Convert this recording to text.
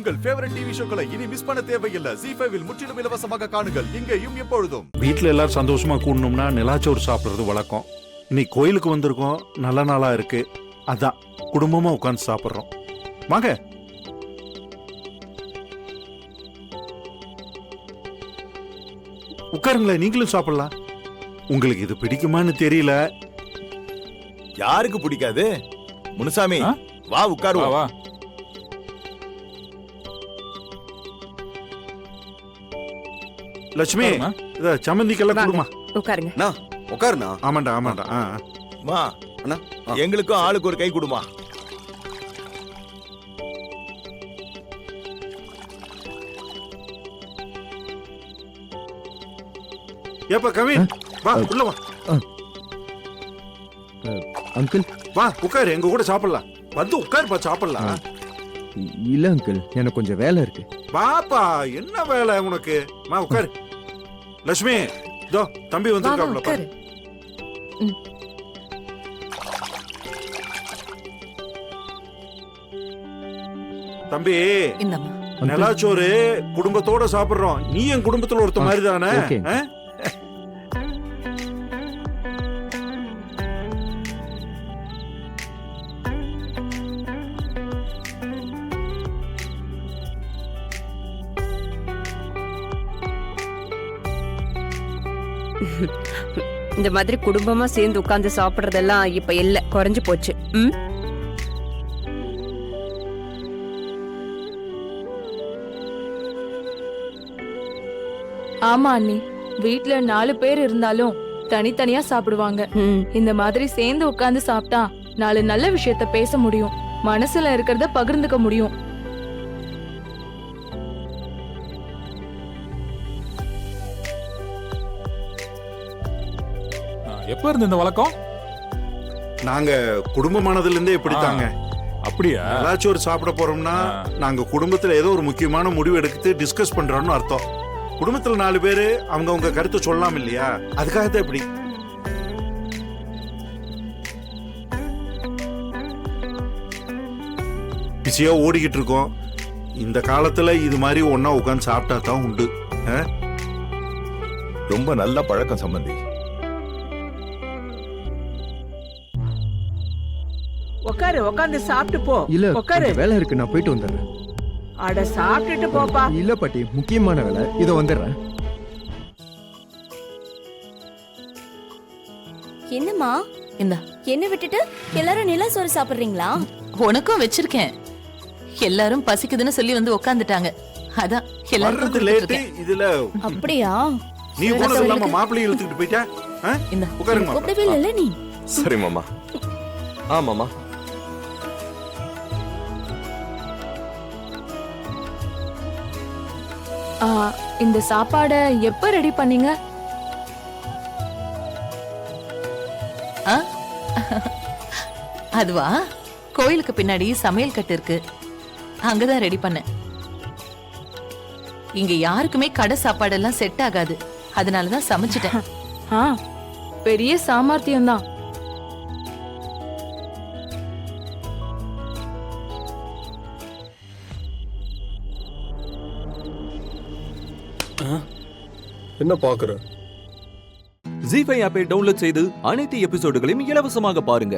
உங்கள் favourite TV ஷோக்களை இனி miss பண்ண தேவையில்லை. ZEE5 இல் முற்றிலும் இலவசமாக காணுங்கள், இங்கேயும் எப்பொழுதும். வீட்டுல எல்லாரும் சந்தோஷமா கூடணும்னா நிலாச்சோறு சாப்பிடுறது வழக்கம். இன்னைக்கு கோயிலுக்கு வந்திருக்கோம், நல்ல நாளா இருக்கு, அதான் குடும்பமா உட்கார்ந்து சாப்பிடுறோம். வாங்க. உட்காருங்களேன், நீங்களும் சாப்பிடலாம். உங்களுக்கு இது பிடிக்குமான்னு தெரியல. யாருக்கு பிடிக்காது? முனுசாமி வா உட்காருவா. வா. லட்சுமி, இத சம்மந்திக்கெல்லாம் கொடுமா. உட்காருங்க. உட்காருண்ணா. ஆமாண்டா ஆமாண்டா. மா அண்ணா எங்களுக்கும் ஆளுக்கு ஒரு கை கொடுமா. ஏப்பா கவின், வா உள்ள வா. அங்கிள் வா உட்காரு, எங்க கூட சாப்பிடலாம். வந்து உட்காருப்பா, சாப்பிடலாம். இல்ல அங்கிள், எனக்கு கொஞ்சம் வேலை இருக்கு. வாப்பா, என்ன வேலை உனக்கு? வா உட்காரு. லட்சுமி, இதோ தம்பி வந்திருக்காப்ல. உட்காரு. தம்பி, இந்தம்மா. நிலாச்சோறு குடும்பத்தோட சாப்பிடுறோம். நீ என் குடும்பத்துல ஒருத்த மாதிரி தானே? ஓகே. இந்த மாதிரி குடும்பமா சேர்ந்து உட்கார்ந்து சாப்பிடுறதெல்லாம் இப்ப இல்ல, குறைஞ்சு போச்சு. ஆமா அண்ணி, வீட்ல 4 பேர் இருந்தாலும் தனித்தனியா சாப்பிடுவாங்க. இந்த மாதிரி சேர்ந்து உட்கார்ந்து சாப்பிட்டா 4 நல்ல விஷயத்த பேச முடியும், மனசுல இருக்கிறத பகிர்ந்துக்க முடியும். எப்ப இருந்து இந்த வழக்கம்? நாங்க குடும்பமானதுல இருந்தே இப்படித்தாங்க. அப்படியா? நிலாச்சோறு சாப்பிட போறோம்னா நாங்க குடும்பத்துல ஏதோ ஒரு முக்கியமான முடிவு எடுத்து டிஸ்கஸ் பண்றோம்னு அர்த்தம். குடும்பத்துல 4 பேரு அவங்க கருத்தை சொல்லலாம் இல்லையா, அதுக்காகத்தான் இப்படி. பிஸியா ஓடிக்கிட்டு இருக்கோம். இந்த காலத்துல இது மாதிரி ஒன்னா உட்கார்ந்து சாப்பிட்டா தான் உண்டு. ரொம்ப நல்ல பழக்கம் சம்பந்தி. உட்காரு, உட்காந்து சாப்பிட்டு போ. இல்ல உட்காரு. கொஞ்சம் வேலை இருக்கு, நான் போயிட்டு வந்துடுறேன். அட சாப்பிட்டுட்டு போப்பா. இல்ல பாட்டி, முக்கியமான வேலை, இதோ வந்துடுறேன். என்னம்மா இந்தா, என்ன விட்டுட்டு எல்லாரும் நிலாசோறு சாப்பிடுறீங்களா? உனக்கும் வச்சிருக்கேன். எல்லாரும் பசிக்குதுன்னு சொல்லி வந்து உட்காந்துட்டாங்க, அதான் எல்லாரும் வர்றது லேட்டு. இதுல அப்படியா? நீ கூட சொல்லாம மாப்பிள்ளையை இழுத்துக்கிட்டு போயிட்டா. இந்த உட்காருங்க. கூப்பிடவே இல்ல நீ. சரி மாமா. ஆமாமா. இந்த சாப்பாட எப்ப ரெடி பண்ணீங்க? அதுவா, கோயிலுக்கு பின்னாடி சமையல் கட்டு இருக்கு, அங்கதான் ரெடி பண்ணேன். இங்க யாருக்குமே கடை சாப்பாடெல்லாம் செட் ஆகாது, அதனாலதான் சமைச்சிட்டேன். பெரிய சாமர்த்தியம் தான். என்ன பாக்குற? ZEE5 ஆப்பை டவுன்லோட் செய்து அனைத்து எபிசோடுகளையும் இலவசமாக பாருங்க.